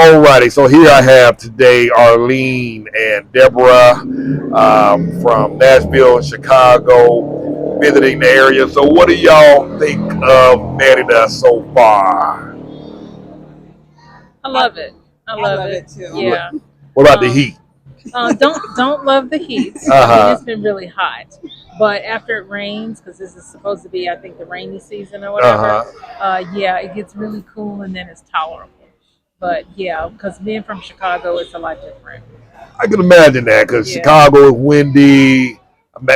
Alrighty, so here I have today Arlene and Deborah from Nashville and Chicago visiting the area. So, what do y'all think of Merida so far? I love it. I I love love it. it too. Yeah. What about the Um, heat? don't love the heat. Uh I mean, huh. it's been really hot, but after it rains, because this is supposed to be, I think, the rainy season or Uh whatever. huh. Yeah, it gets really cool and then it's tolerable. But yeah, because being from Chicago, it's a lot different. I can imagine that because Yeah. Chicago is windy,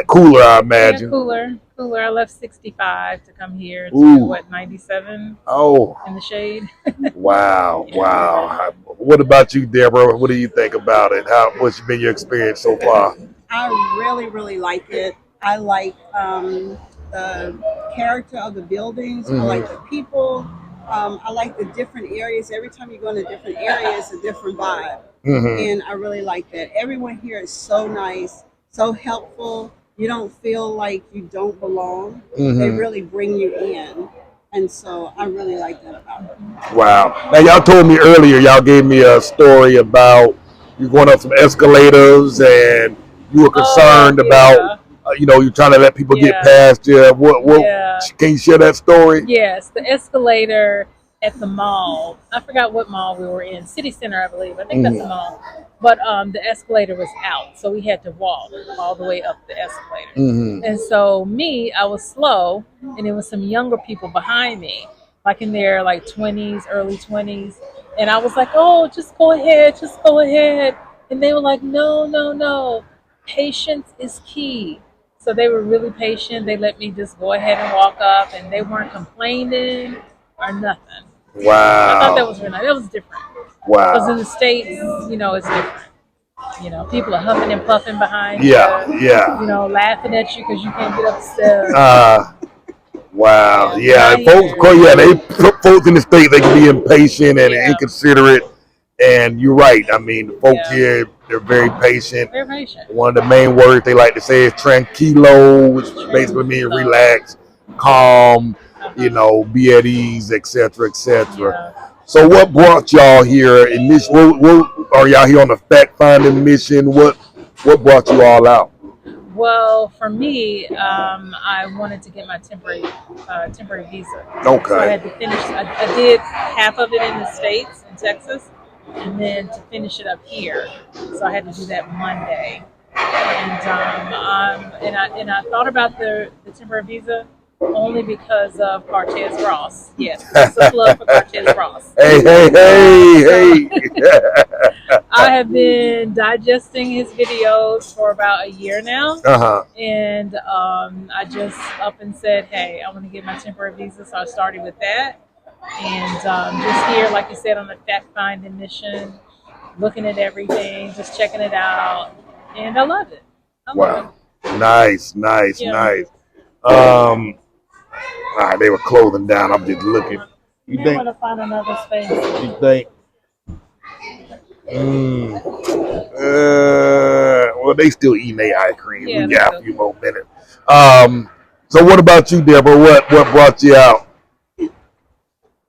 cooler, I Yeah, imagine. cooler. I left 65 to come here to Ooh. what 97 Oh. in the shade. Wow. Yeah. Wow. What about you, Deborah? What do you think about it? What's been your experience so far? I really, really like it. I like the character of the buildings. I like the Hmm. people. I like the different areas. Every time you go in a different area, it's a different vibe. Hmm. And I really like that. Everyone here is so nice, so helpful. You don't feel like you don't belong. They Hmm. really bring you in. And so I really like that about it. Wow. Now, y'all told me earlier, y'all gave me a story about you going up some escalators and you were Oh concerned about, yeah, you're trying to let people get yeah, past you. What, yeah. can you share that story? Yes, the escalator at the mall. I forgot what mall we were in. City Center, I believe. I think that's the Hmm. mall. But the escalator was out, so we had to walk all the way up the escalator. Hmm. And so me, I was slow, and there was some younger people behind me, like in their like 20s, early 20s. And I was like, "Oh, just go ahead." And they were like, "No, no, no. Patience is key." So they were really patient. They let me just go ahead and walk up, and they weren't complaining or nothing. I thought that Wow. was really nice. That was different because in Wow. the states, it's different. People are huffing and puffing behind you, Yeah. Yeah. laughing at you because you can't get up the stairs. Uh, wow. Yeah, but Yeah. not And folks, of here. course, yeah, folks in the state, they can be impatient and Yeah, inconsiderate. And you're right. I mean, the folks yeah, here, they're very patient. they're patient. One of the main words they like to say is tranquilo, which basically means Tranquilo. relax, calm, Uh huh. be at ease, etc., etc. Yeah. So, what brought y'all here? In this, what are y'all here on a fact finding mission? What brought you all out? Well, for me, I wanted to get my temporary visa, so I Okay. had to finish. I did half of it in the states, in Texas, and then to finish it up here, so I had to do that Monday. And I thought about the temporary visa only because of Cortez Ross. Yes, just a plug for Cortez Ross. Hey, hey, So hey, hey. I have been digesting his videos for about a year now. Uh-huh. And I just up and said, hey, I want to get my temporary visa. So I started with that. And just here, like you said, on a fact finding mission, looking at everything, just checking it out. And I love it. I love it. Wow. Nice, nice, Yeah. nice. Um, they were closing down. I'm just looking. You You may think? want to find another space. You think? Mm, well, they still eating their ice cream. We Yeah, they got a still. few more minutes. Um, so what about you, Deborah? What brought you out?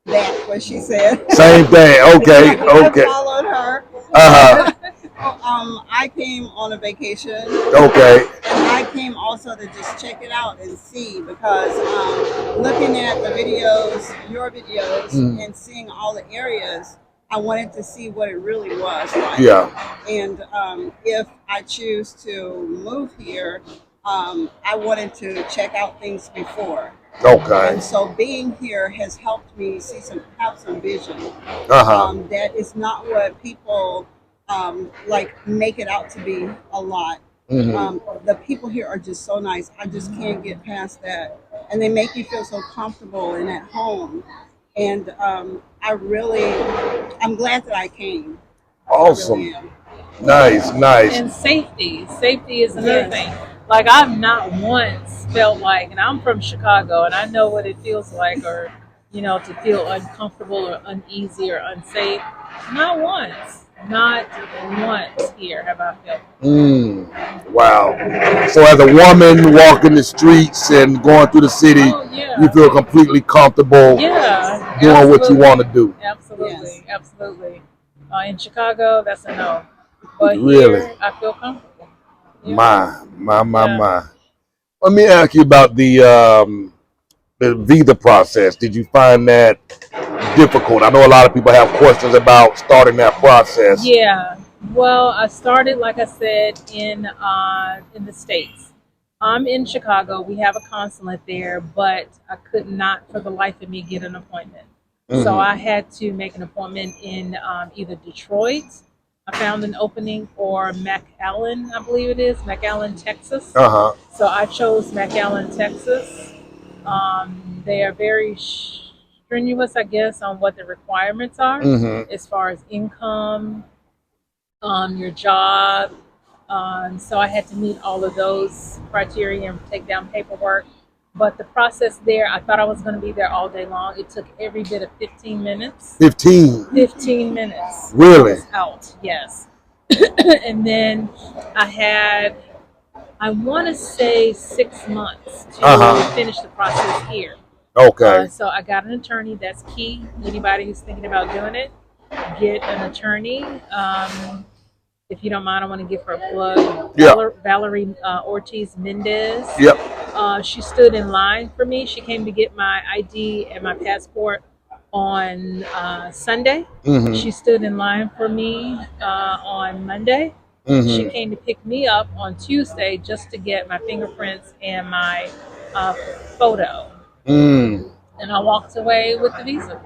That's what she said. Same thing. Okay, I okay. followed her. Uh huh. I came on a vacation, Okay. and I came also to just check it out and see because looking at the videos, your videos, Mm, and seeing all the areas, I wanted to see what it really was like. yeah. And if I choose to move here, I wanted to check out things before. Okay. And so being here has helped me have some vision. Uh huh. That is not what people like make it out to be a lot. Hmm. The people here are just so nice. I just can't get past that, and they make you feel so comfortable and at home. And I'm glad that I came. I really Awesome. am. Nice, nice. And safety. Safety is another Yes. thing. Like I've not once felt like, and I'm from Chicago, and I know what it feels like, or to feel uncomfortable or uneasy or unsafe. Not once. Not once here have I felt. Mm, wow. So as a woman walking the streets and going through the city, Oh you yeah, feel completely comfortable yeah, doing what you want absolutely, to do. Yes. absolutely, absolutely. In Chicago, that's a no. But Really? here, I feel comfortable. Yeah. Yeah. My. Let me ask you about the visa process. Did you find that difficult? I know a lot of people have questions about starting that process. Yeah. Well, I started, like I said, in the States. I'm in Chicago. We have a consulate there, but I could not, for the life of me, get an appointment. So Hmm. I had to make an appointment in either Detroit. I found an opening, or McAllen, I believe it is, McAllen, Texas. Uh huh. So I chose McAllen, Texas. They are very strenuous, I guess, on what the requirements are Hmm. as far as income, your job. So I had to meet all of those criteria and take down paperwork. But the process there, I thought I was going to be there all day long. It took every bit of 15 minutes. 15. 15 minutes. And I Really? was out, yes. And then I had, I want to say, 6 months Uh to huh. finish the process here. Okay. So I got an attorney. That's key. Anybody who's thinking about doing it, get an attorney. If you don't mind, I want to give her a plug. Yeah. Valerie Ortiz Mendez. Yep. She stood in line for me. She came to get my ID and my passport on Sunday. Hmm. She stood in line for me on Monday. She Hmm. came to pick me up on Tuesday just to get my fingerprints and my uh, photo. Mm. And I walked away with the visa.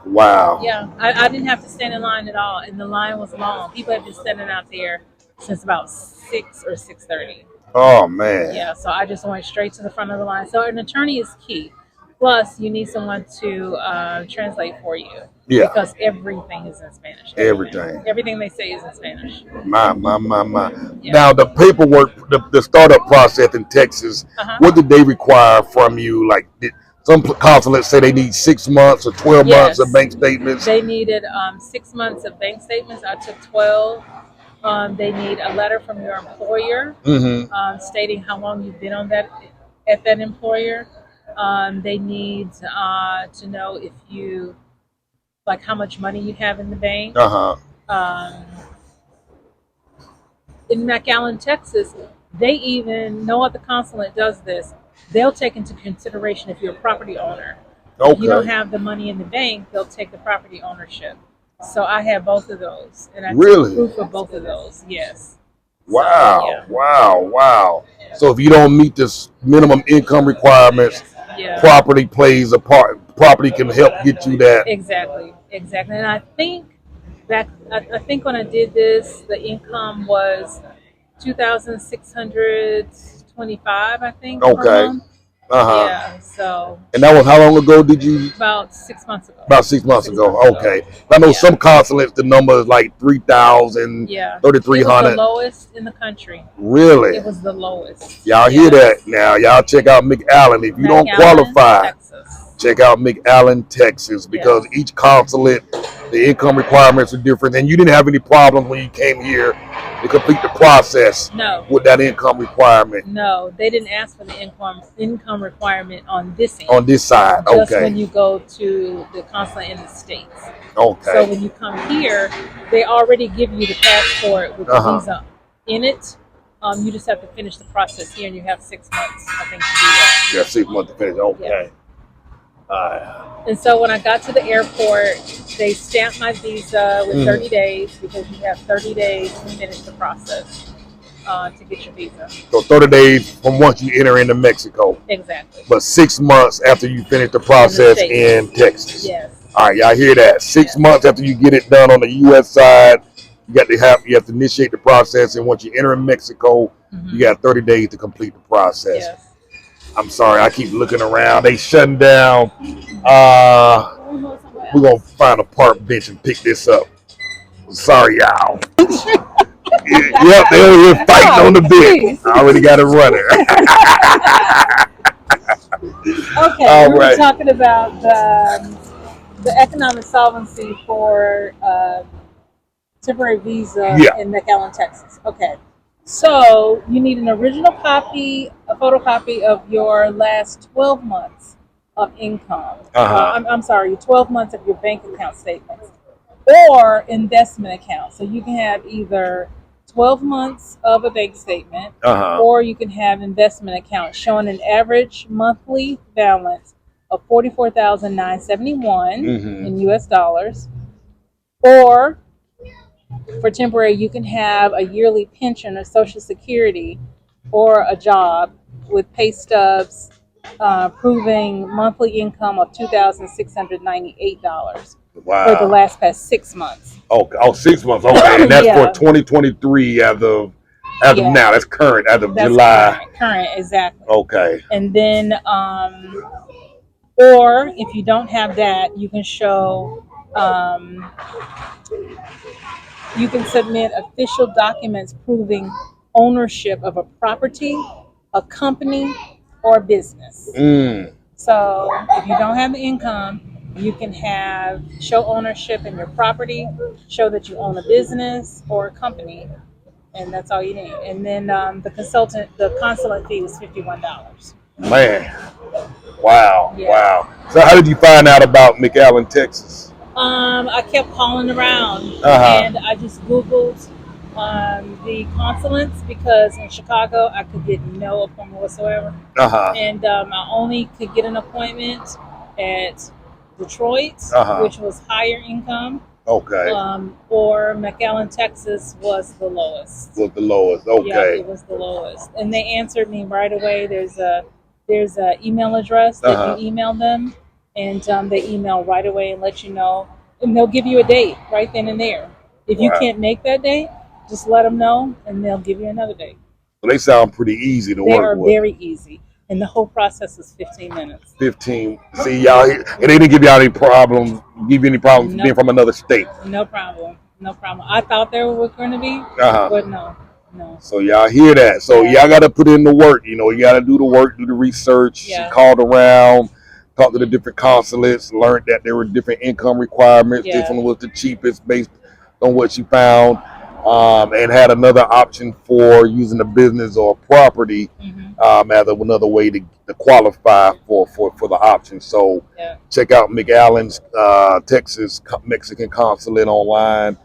Wow. Yeah, I didn't have to stand in line at all, and the line was long. People have been standing out there since about 6 or 6:30. Oh man. Yeah, so I just went straight to the front of the line. So an attorney is key. Plus, you need someone to translate for you Yeah. because everything is in Spanish. Everything. Everything they say is in Spanish. My. Yeah. Now the paperwork, the startup process in Texas, Uh huh. what did they require from you? Like, did some consulates say they need 6 months or 12 months of Yes, bank statements? they needed 6 months of bank statements. I took 12. They need a letter from your employer Mm-hmm. stating how long you've been on that at that employer. They need to know if you like how much money you have in the bank. Uh huh. Um, in McAllen, Texas, they even no other consulate does this. They'll take into consideration if you're a property owner. If you don't Okay. have the money in the bank, they'll take the property ownership. So I have both of those, and I took Really? proof of both of those. Yes. So Wow. yeah, Wow. So if you don't meet this minimum income requirements, yeah. property plays a part. Property can help get you that. Exactly. And I think I think when I did this, the income was 2,625, I think, per Okay. month. Uh huh. Yeah, so And that was how long ago did you? about 6 months ago. About 6 months Six ago. months ago. Okay. I know Yeah, some consulates the number is like 3,000, yeah. It was the 3,300. lowest in the country. Really? It was the lowest. Y'all hear that Yes. now? Y'all check out McAllen. If you don't McAllen, qualify, Texas. check out McAllen, Texas, Yes. because each consulate, the income requirements are different. And you didn't have any problems when you came here to complete the process No, with that income requirement no, they didn't ask for the income requirement on this on end. this side. Just when Okay. you go to the consulate in the states. So Okay. when you come here, they already give you the passport with the Uh huh. visa in it. You just have to finish the process here, and you have 6 months, I think, to do that. Yeah, 6 months to finish. Yeah. Okay. All right. And so when I got to the airport, they stamped my visa with 30 days because you have 30 days to finish the process to get your visa. So 30 days from once you enter into Mexico, Exactly. but 6 months after you finish the In the process States. in Texas. Yes. All right, y'all hear that? Six Yes. months after you get it done on the U.S. side, you have to initiate the process, and once you enter in Mexico, you got 30 days to complete the process. Yes. I'm sorry, I keep looking around. They shutting down. Uh, we're gonna find a park bench and pick this up. Sorry, y'all. Yep, they over here fighting on the bench. I already got it running. Okay, All we were right. talking about the economic solvency for temporary visa Yeah. in McAllen, Texas. Okay, so you need an original copy, a photocopy of your last 12 months of income. Uh huh. I'm sorry, 12 months of your bank account statements. or investment account. So you can have either 12 months of a bank statement, or you can have investment account showing an average monthly balance of 44,971 in US dollars. Or for temporary, you can have a yearly pension or Social Security or a job with pay stubs proving monthly income of $2,698 for the last past 6 months. Oh, 6 months. Okay, and that's for 2023 as of now. That's current as of July. Current, exactly. Okay. And then, or if you don't have that, you can show. You can submit official documents proving ownership of a property, a company, or a business. So if you don't have the income, you can show ownership in your property, show that you own a business or a company, and that's all you need. And then the consulate fee was $51. Man, wow. So how did you find out about McAllen, Texas? I kept calling around, and I just Googled the consulates because in Chicago I could get no appointment whatsoever. And I only could get an appointment at Detroit, which was higher income. Okay. Or McAllen, Texas was the lowest. Okay. Yeah, it was the lowest. And they answered me right away. There's a email address that you email them, and they email right away and let you know, and they'll give you a date right then and there. If you can't make that date, just let them know, and they'll give you another date. So they sound pretty easy to work with. They are very easy, and the whole process is 15 minutes. 15. See, y'all, and they didn't give y'all any problems. Give you any problems being from another state? No problem. I thought there were going to be, but no. So y'all hear that? So y'all got to put in the work. You got to do the work, do the research. She called around, talked to the different consulates, learned that there were different income requirements. This one was the cheapest based on what she found, and had another option for using a business or property as another way to qualify for the option. So check out McAllen's Texas Mexican consulate online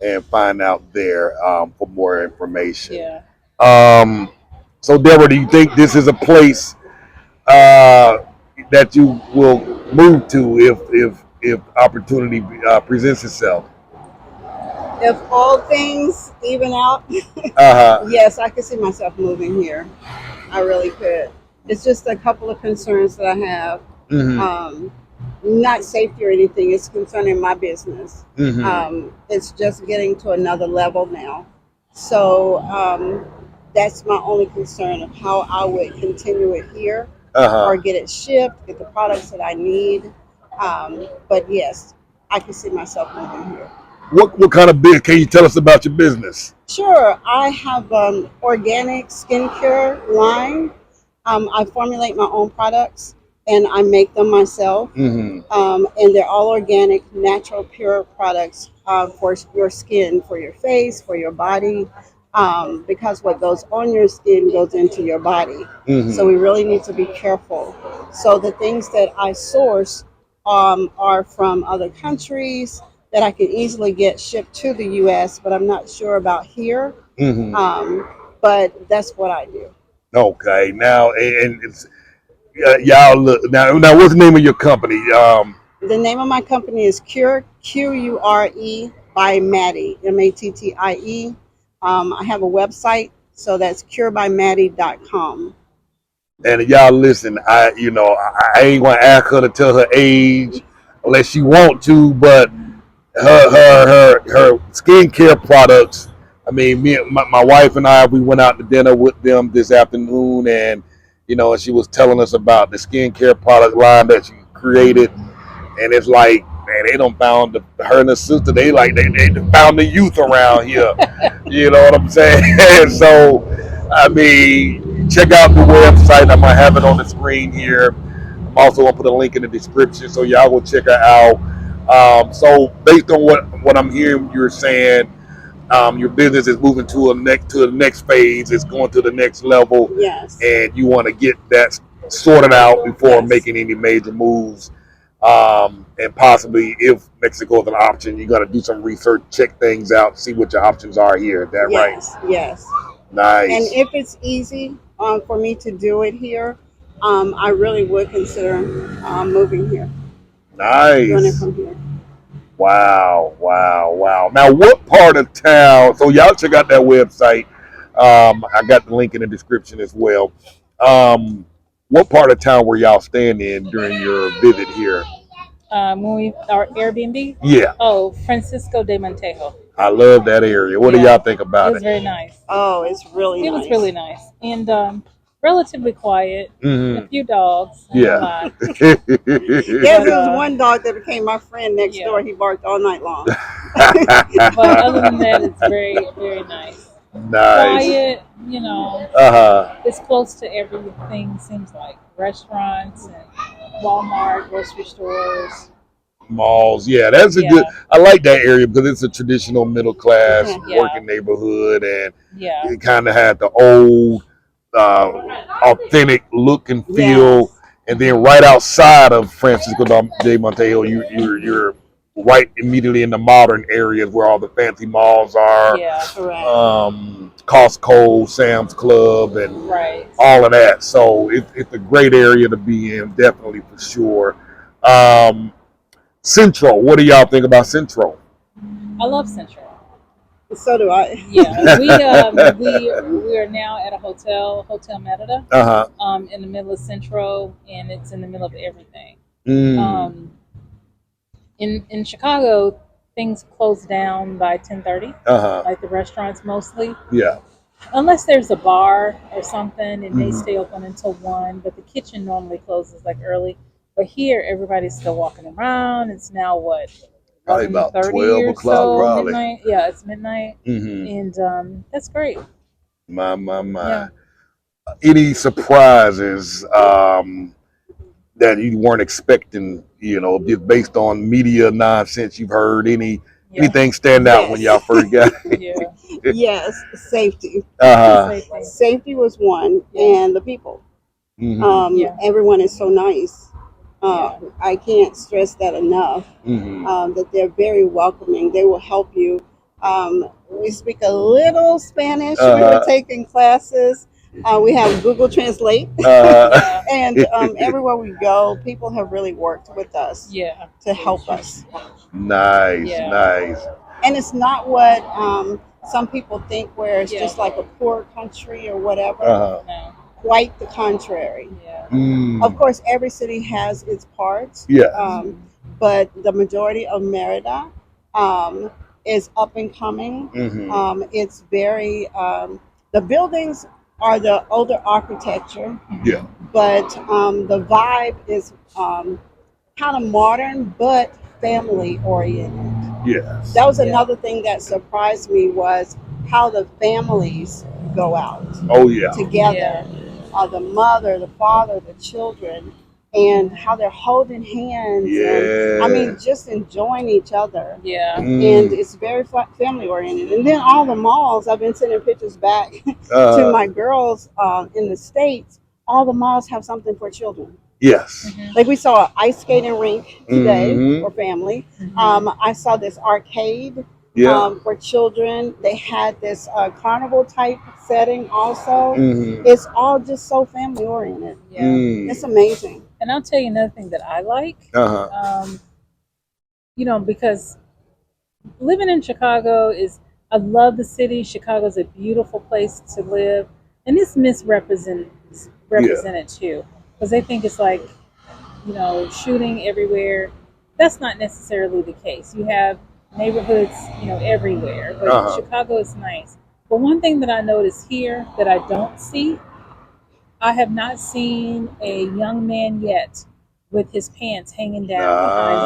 and find out there for more information. So Deborah, do you think this is a place that you will move to if opportunity presents itself? If all things even out, yes, I could see myself moving here. I really could. It's just a couple of concerns that I have. Not safety or anything. It's concerning my business. It's just getting to another level now. So that's my only concern of how I would continue it here or get it shipped, get the products that I need. But yes, I can see myself moving here. What kind of business? Can you tell us about your business? Sure. I have organic skincare line. I formulate my own products and I make them myself. And they're all organic, natural, pure products for your skin, for your face, for your body. Because what goes on your skin goes into your body. So we really need to be careful. So the things that I source are from other countries that I can easily get shipped to the U.S., but I'm not sure about here. But that's what I do. Okay. Now, and it's, y'all look now. What's the name of your company? The name of my company is Cure, Qure by Mattie, Mattie. I have a website, so that's curebymattie.com. And y'all listen, I ain't gonna ask her to tell her age unless she want to, but her skincare products. I mean, my wife and I, we went out to dinner with them this afternoon, and she was telling us about the skincare product line that she created, and it's like, man, they done found her and her sister. They found the youth around here. You know what I'm saying? So, I mean, check out the website. I'm gonna have it on the screen here. I'm also gonna put a link in the description, so y'all go check her out. So based on what I'm hearing, you're saying your business is moving to the next phase. It's going to the next level. Yes. And you want to get that sorted out before making any major moves. And possibly if Mexico is an option, you got to do some research, check things out, see what your options are here. Is that right? Yes. Nice. And if it's easy for me to do it here, I really would consider moving here, doing it Nice. from here. Wow, wow, wow. Now, what part of town? So, y'all check out that website. I got the link in the description as well. What part of town were y'all staying in during your visit here? When our Airbnb. Yeah, Oh, Francisco de Montejo. I love that area. What do Yeah. y'all think It about was it? very nice. Oh, it's really It nice. was really nice and relatively quiet. A few dogs. Yeah. Yes, But, there was one dog that became my friend next Yeah. door. He barked all night long. But other than that, it's very, very nice. Nice. Quiet, you know. It's close to everything. Seems like restaurants and Walmart, grocery stores. Malls. Yeah, that's a Yeah. good. I like that area because it's a traditional middle class Yeah. working neighborhood, and Yeah. it kind of had the old, authentic look and feel. Yes. And then right outside of Francisco de Montejo, you're right immediately in the modern areas where all the fancy malls are. Yeah. Correct. Costco, Sam's Club, and Right. all of that. So it's a great area to be in, definitely for sure. Central. What do y'all think about Central? I love Central. So do I. Yeah, we are now at a Hotel Merida, in the middle of Central, and it's in the middle of everything. In Chicago, things close down by 10:30, like the restaurants mostly. Yeah. Unless there's a bar or something, it may stay open until 1, but the kitchen normally closes like early. But here, everybody's still walking around. It's now what? Probably about 11:30 12 or o'clock, so, probably. midnight. Yeah, it's midnight, Mm-hmm. and that's great. My. Yeah. Any surprises that you weren't expecting? Just based on media nonsense you've heard. Anything stand out when y'all first got? Yeah. Yes, safety. Safety. Safety was one, Yeah. and the people. Yeah. Everyone is so nice. I can't stress that enough. That they're very welcoming. They will help you. We speak a little Spanish. We were taking classes. We have Google Translate, and everywhere we go, people have really worked with us Yeah. to help us. Nice, Yeah. nice. And it's not what some people think, where it's Yeah. just like a poor country or whatever. No. Quite the contrary. Yeah. Of course, every city has its parts. Yeah. But the majority of Merida is up and coming. It's very, the buildings are the older architecture, Yeah. but the vibe is kind of modern, but family oriented. Yes. That was another thing that surprised me, was how the families go out Oh yeah. together. The mother, the father, the children, and how they're holding hands. Yeah. And I mean, just enjoying each other. Yeah. And it's very family oriented. And then all the malls, I've been sending pictures back to my girls in the States. All the malls have something for children. Yes. Like we saw an ice skating rink today for family. I saw this arcade for children. They had this carnival type setting also. It's all just so family oriented. Yeah. It's amazing. And I'll tell you another thing that I like. Because living in Chicago I love the city. Chicago's a beautiful place to live, and it's misrepresented too, because they think it's like, shooting everywhere. That's not necessarily the case. You have neighborhoods, everywhere, but Chicago is nice. But one thing that I notice here that I don't see, I have not seen a young man yet with his pants hanging down behind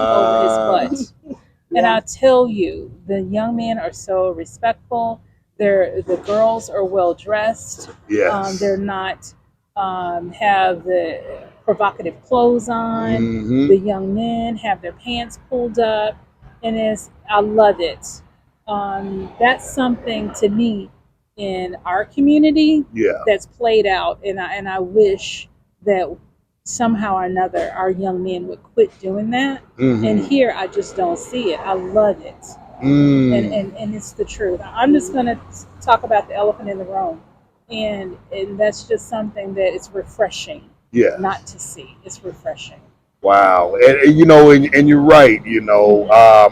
over his butt. And I tell you, the young men are so respectful. The girls are well dressed. Yes. They're not have the provocative clothes on. The young men have their pants pulled up, and I love it. That's something to me in our community that's played out, and I wish that somehow or another our young men would quit doing that. And here I just don't see it. I love it. And it's the truth. I'm just gonna talk about the elephant in the room. And that's just something that it's refreshing Yeah. not to see. It's refreshing. Wow. And you know, and you're right, you know,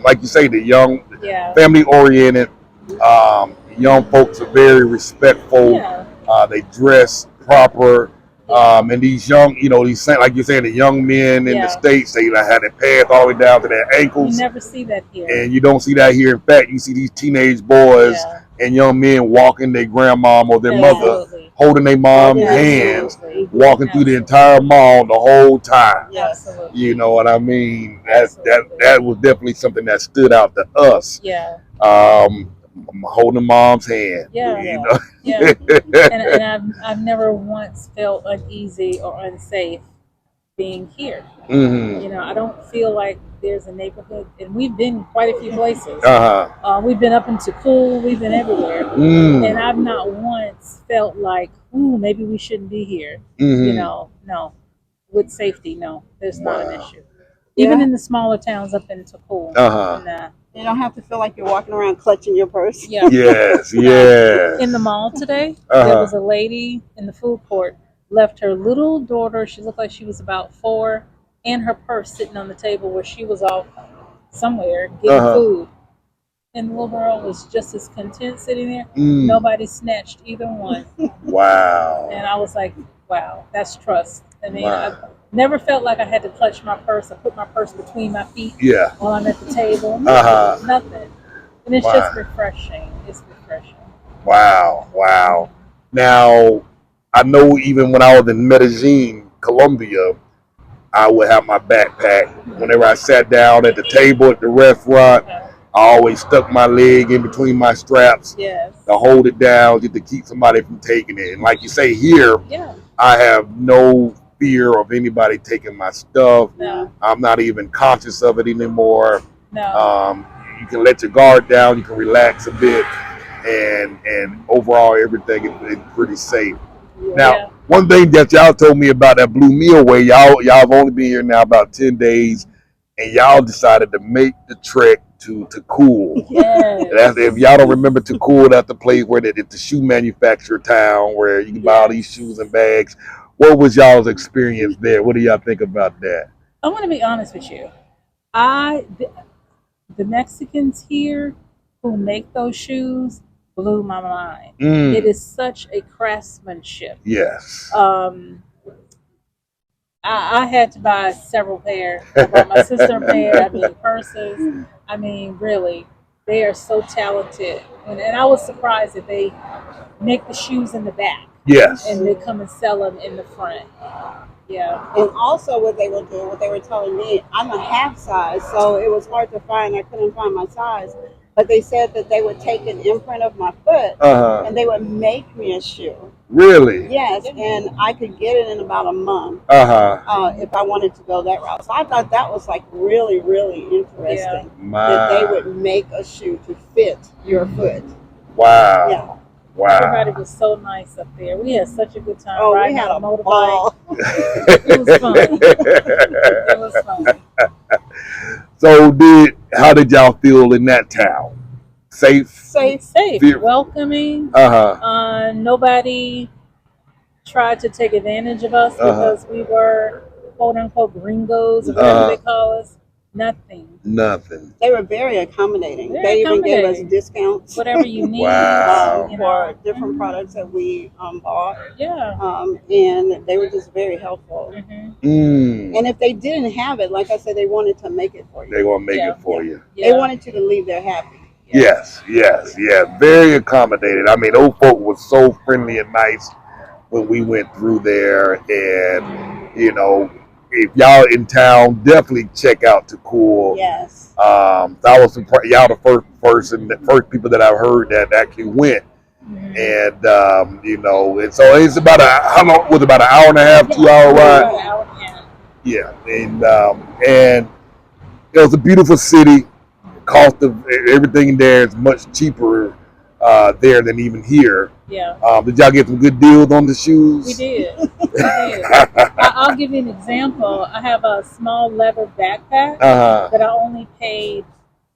like you say, the young, Yeah. family oriented, young folks are very respectful. Yeah. They dress proper. And these young, you know, these, like you're saying, the young men in the Yeah. States, they like had their pants all the way down to their You ankles. never see that here. And you don't see that here. In fact, you see these teenage boys Yeah. and young men walking their grandmom or their mother, Absolutely. holding their mom's Yeah. hands, Absolutely. walking through the Absolutely. entire mall the whole time. Yes. Absolutely. You know what I mean? That Absolutely. that was definitely something that stood out to us. Yeah. Holding mom's hand. Yeah. You know. Yeah. And I've never once felt uneasy or unsafe being here. Mm-hmm. You know, I don't feel like there's a neighborhood, and we've been quite a few places. We've been up into Cool, we've been everywhere, and I've not once felt like, ooh, maybe we shouldn't be here. You know, no, with safety, no, there's not an issue. Even in the smaller towns up into Cool, nah. You don't have to feel like you're walking around clutching your purse. Yeah. Yes, yes. In the mall today, there was a lady in the food court left her little daughter. She looked like she was about 4, and her purse sitting on the table where she was off somewhere getting food. And the little girl was just as content sitting there. Nobody snatched either one. Wow. And I was like, wow, that's trust. I mean, I never felt like I had to clutch my purse or put my purse between my feet while I'm at the table. Nothing. And it's just refreshing. It's refreshing. Wow, wow. Now, I know even when I was in Medellin, Colombia, I would have my backpack. Whenever I sat down at the table at the restaurant, I always stuck my leg in between my straps to hold it down, just to keep somebody from taking it. And like you say, here, I have no fear of anybody taking my stuff. No. I'm not even conscious of it anymore. No. You can let your guard down, you can relax a bit, and overall everything is pretty safe. Now, one thing that y'all told me about that Blue Meal Way, y'all have only been here now about 10 days, and y'all decided to make the trek to Cool. Yes. If y'all don't remember Cool, that's the place where it's the shoe manufacturer town where you can buy all these shoes and bags. What was y'all's experience there? What do y'all think about that? I want to be honest with you. The Mexicans here who make those shoes blew my mind. It is such a craftsmanship. Yes. I had to buy several pairs. I bought my sister a pair. I mean, purses. I mean, really, they are so talented. And I was surprised that they make the shoes in the back. Yes. And they come and sell them in the front. Yeah. And also what they were doing, what they were telling me, I'm a half size, so it was hard to find. I couldn't find my size. But they said that they would take an imprint of my foot and they would make me a shoe. Really? Yes, and I could get it in about a month if I wanted to go that route. So I thought that was like really, really interesting that they would make a shoe to fit your foot. Wow. Yeah. Wow. Everybody was so nice up there. We had such a good time. Oh, riding we had on a motorbike. ball. It was fun. It was fun. So how did y'all feel in that town? Safe, welcoming. Nobody tried to take advantage of us because we were quote unquote gringos or whatever they call us. Nothing. They were very accommodating. They even gave us discounts. Whatever you need. For different products that we bought. Yeah. And they were just very helpful. And if they didn't have it, like I said, they wanted to make it for you. They want to make it for you. They wanted you to leave there happy. Yes. Very accommodated. I mean, those folk were so friendly and nice when we went through there. And, you know, if y'all in town, definitely check out Cool. Yes. I was surprised. Y'all the first people that I've heard that actually went. And, you know, and so it's about how long was it, about an hour and a half, 2 hour ride? Yeah. And it was a beautiful city. Cost of everything there is much cheaper there than even here. Yeah. Did y'all get some good deals on the shoes? We did. We did. I'll give you an example. I have a small leather backpack that I only paid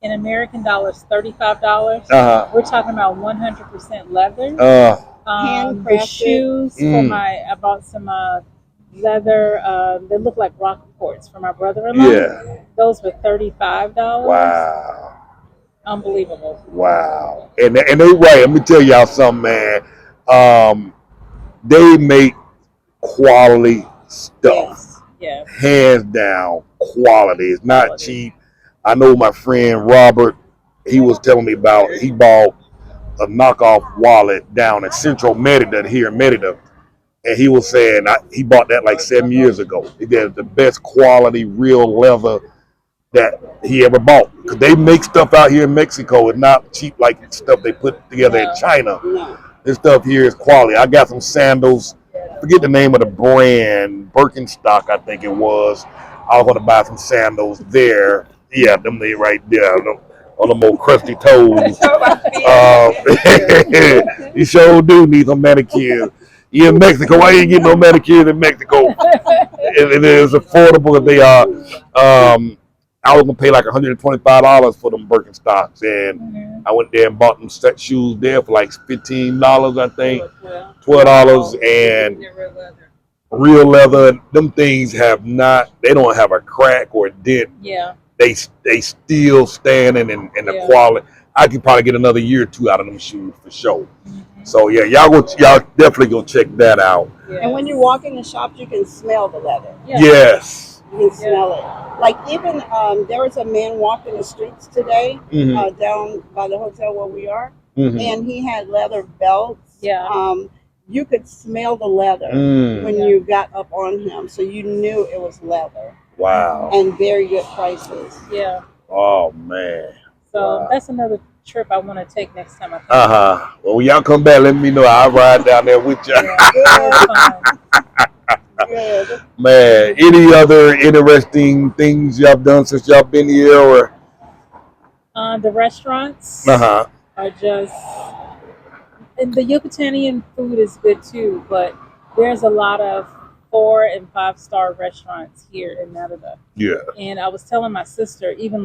in American dollars $35. We're talking about 100% leather. The shoes I bought some leather. They look like Rockaports for my brother-in-law. Yeah. Those were $35. Wow. Unbelievable. Wow. And they right. Let me tell y'all something, man. They make quality stuff. Yes. Hands down, quality. It's not cheap. I know my friend Robert, he was telling me about, he bought a knockoff wallet down in Central Merida, here in Merida. And he was saying he bought that like 7 years ago. It is the best quality real leather that he ever bought. Because they make stuff out here in Mexico. It's not cheap like stuff they put together in China. This stuff here is quality. I got some sandals. Forget the name of the brand. Birkenstock, I think it was. I was going to buy some sandals there. Yeah, them they right there. On the more crusty toes. You sure do need some manicures. You in Mexico, why you ain't getting no manicures in Mexico? It is affordable if they are. I was gonna pay like $125 for them Birkenstocks, and I went there and bought them set shoes there for like $15, I think, $12, and real leather. Them things they don't have a crack or a dent. Yeah. They still standing and the quality. I could probably get another year or two out of them shoes for sure. So yeah, y'all definitely go check that out. Yes. And when you walk in the shops, you can smell the leather. Yes. You can smell it. Like even there was a man walking the streets today down by the hotel where we are, and he had leather belts. Yeah. You could smell the leather when you got up on him, so you knew it was leather. Wow. And very good prices. Yeah. Oh man. So that's another trip I want to take next time I come. Well, when y'all come back, let me know. I'll ride down there with y'all. Good. Man, any other interesting things y'all done since y'all been here, or? The restaurants are just, and the Yucatanian food is good too, but there's a lot of 4 and 5-star restaurants here in Merida. Yeah. And I was telling my sister, Eva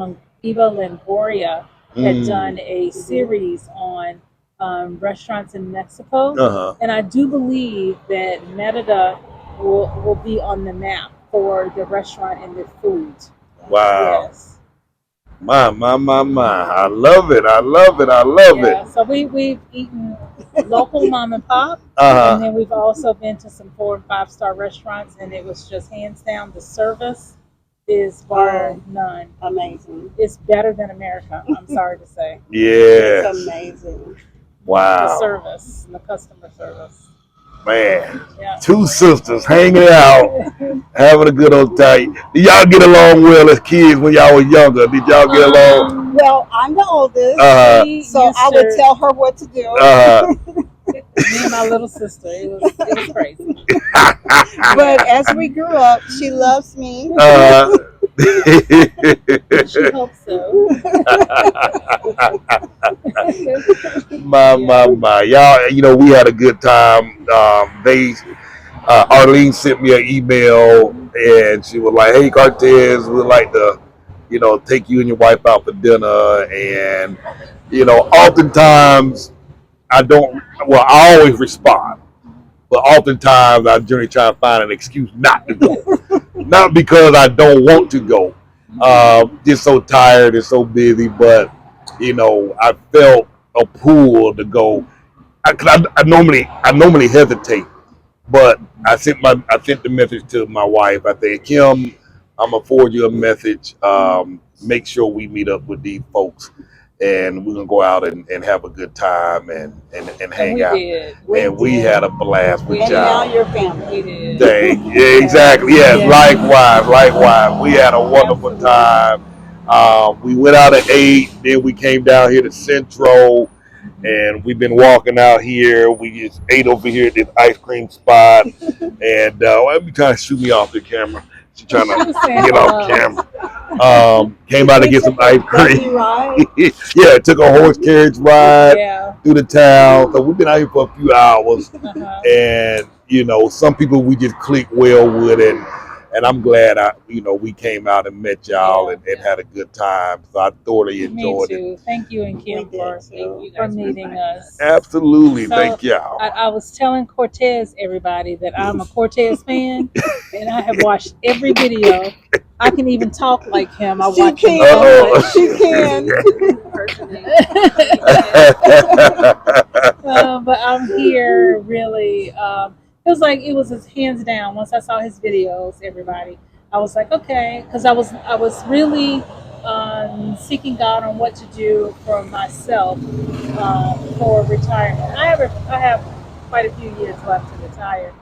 Longoria had done a series on restaurants in Mexico, and I do believe that Merida will be on the map for the restaurant and the food. Wow. Yes. My. I love it. Yeah, so we've eaten local mom and pop, and then we've also been to some 4 and 5-star restaurants, and it was just hands down the service is bar none. Amazing. It's better than America, I'm sorry to say. Yeah. It's amazing. Wow. The service and the customer service. Man, 2 sisters hanging out, having a good old time. Did y'all get along well as kids when y'all were younger? Did y'all get along? Well, I'm the oldest, so I would tell her what to do. Me and my little sister, it was crazy. But as we grew up, she loves me. She hopes so. My. Y'all, we had a good time. Arlene sent me an email and she was like, "Hey, Cortez, we'd like to, take you and your wife out for dinner." And, oftentimes I always respond. But oftentimes I generally try to find an excuse not to go. Not because I don't want to go. Just so tired and so busy. But, I felt a pull to go. I normally hesitate. But I sent the message to my wife. I said, "Kim, I'm gonna forward you a message. Make sure we meet up with these folks. And we're gonna go out and have a good time and hang out." We had a blast with y'all. And now you're family. Yeah, exactly. Yes, likewise. We had a wonderful time. We went out at 8, then we came down here to Central, and we've been walking out here. We just ate over here at this ice cream spot, and why be trying to shoot me off the camera? She's trying to get off camera. Came out to get some ice cream. Yeah, took a horse carriage ride. Yeah. through the town. So we've been out here for a few hours, Uh-huh. and some people we just click well with, and I'm glad we came out and met y'all Yeah, and had a good time. So I thoroughly me enjoyed it. too. Thank you and Kim We did too. for meeting us. Absolutely, So thank y'all. I was telling Cortez everybody that I'm a Cortez fan, and I have watched every video. I can even talk like him. I She watch him so can. Uh She much. can. But I'm here really. It was like it was his hands down. Once I saw his videos, everybody, I was like, okay, because I was really seeking God on what to do for myself for retirement. I have quite a few years left to retire,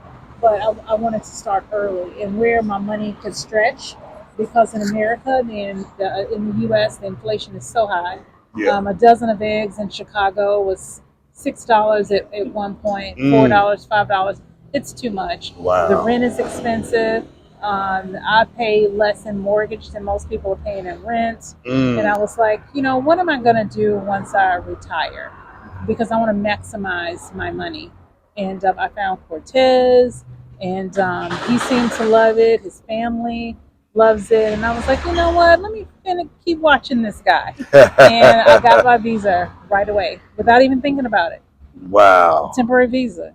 but I wanted to start early and where my money could stretch because in America and in the U.S. the inflation is so high. yeah. A dozen of eggs in Chicago was $6 at one point, Mm, $4, $5. It's too much. The wow. rent is expensive. I pay less in mortgage than most people are paying in rent. And I Mm, was like, what am I going to do once I retire? Because I want to maximize my money. And I found Cortez, and he seemed to love it. His family loves it. And I was like, you know what? Let me keep watching this guy. And I got my visa right away without even thinking about it. A wow. temporary visa.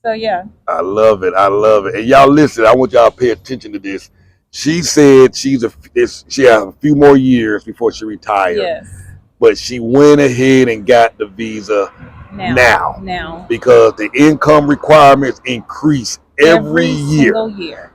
So, yeah, I love it. I love it. And y'all listen, I want y'all to pay attention to this. She said she has a few more years before she retire, yes. but she went ahead and got the visa now Now. because the income requirements increase every Every year. single year.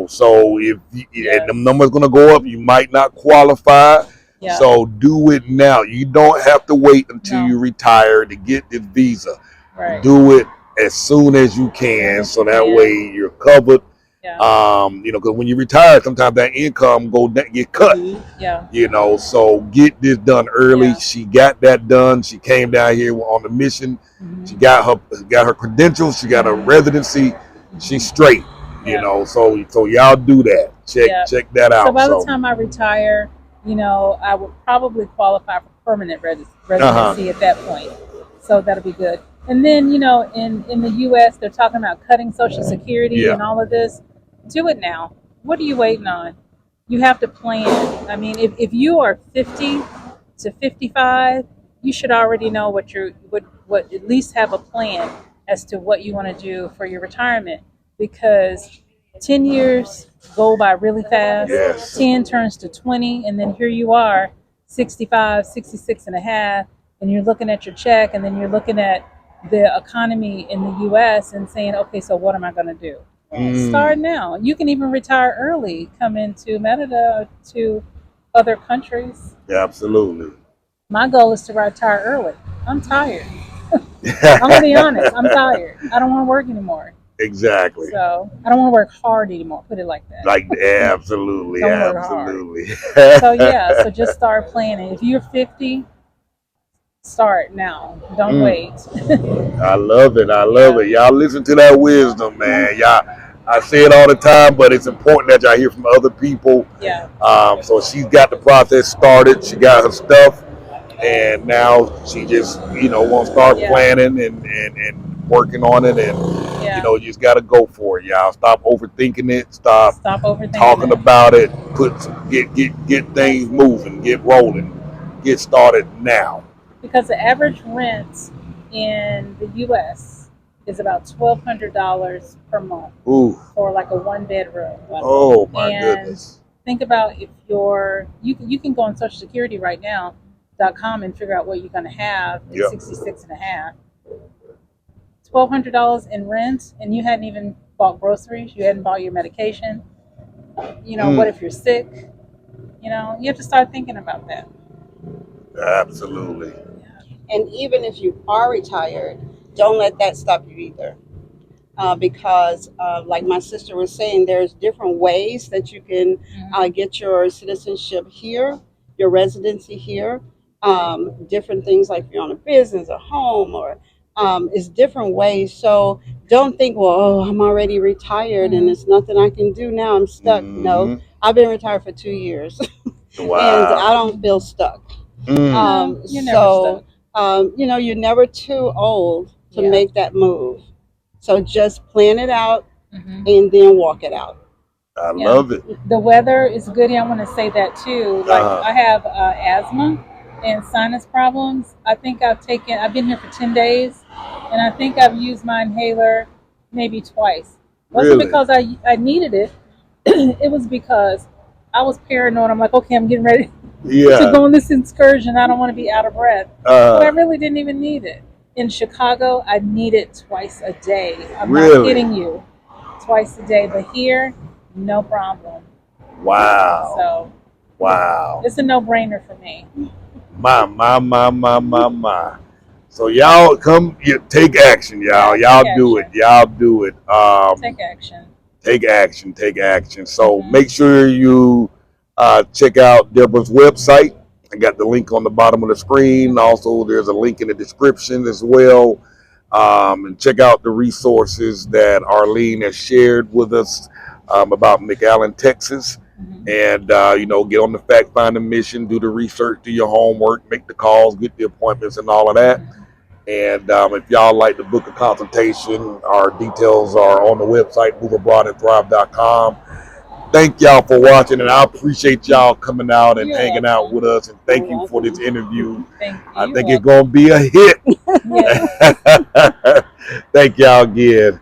So if and the Yes. number's gonna go up, you might not qualify. Yeah. So do it now. You don't have to wait until No. you retire to get this visa. Right. Do it as soon as you As soon can, as so you that way can. you're covered. Yeah. Because when you retire, sometimes that income get cut. Mhm. Yeah. So get this done early. Yeah. She got that done. She came down here on the mission. She Mm-hmm. got her credentials. She got her residency. She's Mm-hmm. straight. Yeah. So y'all do that. Yeah. Check that So out. by the So time I retire, I would probably qualify for permanent uh residency at that point. So that'll be good. And then, in the U.S., they're talking about cutting Social Security yeah. and all of this. Do it now. What are you waiting on? You have to plan. I mean, if you are 50 to 55, you should already know what at least have a plan as to what you want to do for your retirement because 10 years go by really fast. Yes. 10 turns to 20, and then here you are, 65, 66 and a half, and you're looking at your check, and then you're looking at the economy in the US and saying, okay, so what am I going to do? Start Mm, now. You can even retire early, come into Merida to other countries. absolutely. My goal is to retire early. I'm tired. I'm gonna be honest. I'm tired. I don't want to work anymore. Exactly. So I don't want to work hard anymore. Put it like that. Like absolutely, Don't work hard. absolutely. So yeah. So just start planning. If you're 50, start now. Don't Mm, wait. I love it. I love Yeah. it. Y'all listen to that wisdom, man. Y'all, I say it all the time, but it's important that y'all hear from other people. Yeah. So she's got the process started. She got her stuff, and now she just wants to start Yeah. planning and working on it, and Yeah. you just got to go for it, y'all. Stop overthinking it. Stop Stop overthinking talking it. about it. Get things moving. Get rolling. Get started now. Because the average rent in the U.S. is about $1,200 per month Ooh. for like a one bedroom. Oh my And goodness. think about if you can go on Social Security right now.com and figure out what you're going to have at Yep. 66 and a half. $1,200 in rent, and you hadn't even bought groceries. You hadn't bought your medication. What Mm, if you're sick? You have to start thinking about that. absolutely. And even if you are retired, don't let that stop you either. Because, like my sister was saying, there's different ways that you can Mm-hmm. get your citizenship here, your residency here. Different things like if you're on a business, a home, or it's different ways. So don't think, well, oh, I'm already retired and Mm-hmm. there's nothing I can do now. I'm stuck. No, Hmm. I've been retired for 2 years and I Wow. don't feel stuck. Mm, No, you're never So stuck. You're never too old to Yeah. make that move. So just plan it out Hmm. and then walk it out. I Yeah. love it. The weather is good here. I want to say that too. Like Uh-huh. I have asthma and sinus problems. I've been here for 10 days, and I think I've used my inhaler maybe twice. Wasn't Really? because I needed it. It was because I was paranoid. I'm like, okay, I'm getting ready to Yeah. go on this excursion. I don't want to be out of breath. But I Uh, really didn't even need it. In Chicago, I need it twice a day. I'm not really? kidding you. Twice a day. But here, no problem. Wow. So Wow. it's a no brainer for me. My. So y'all come, take action, y'all. Yeah, take Y'all do it. action. Y'all do it. Take action. Take action. Take action. So Hmm. make sure you check out Deborah's website. I got the link on the bottom of the screen. Also, there's a link in the description as well. And check out the resources that Arlene has shared with us about McAllen, Texas. Hmm. And, get on the fact finding mission, do the research, do your homework, make the calls, get the appointments, and all of that. Hmm. And if y'all like to book a consultation, our details are on the website, moveabroadandthrive.com. Thank y'all for watching, and I appreciate y'all coming out and You're hanging out welcome. with us. And You're thank you for this welcome. interview. Thank you. I You're think it's welcome. going to be a hit. Yes. Thank y'all again.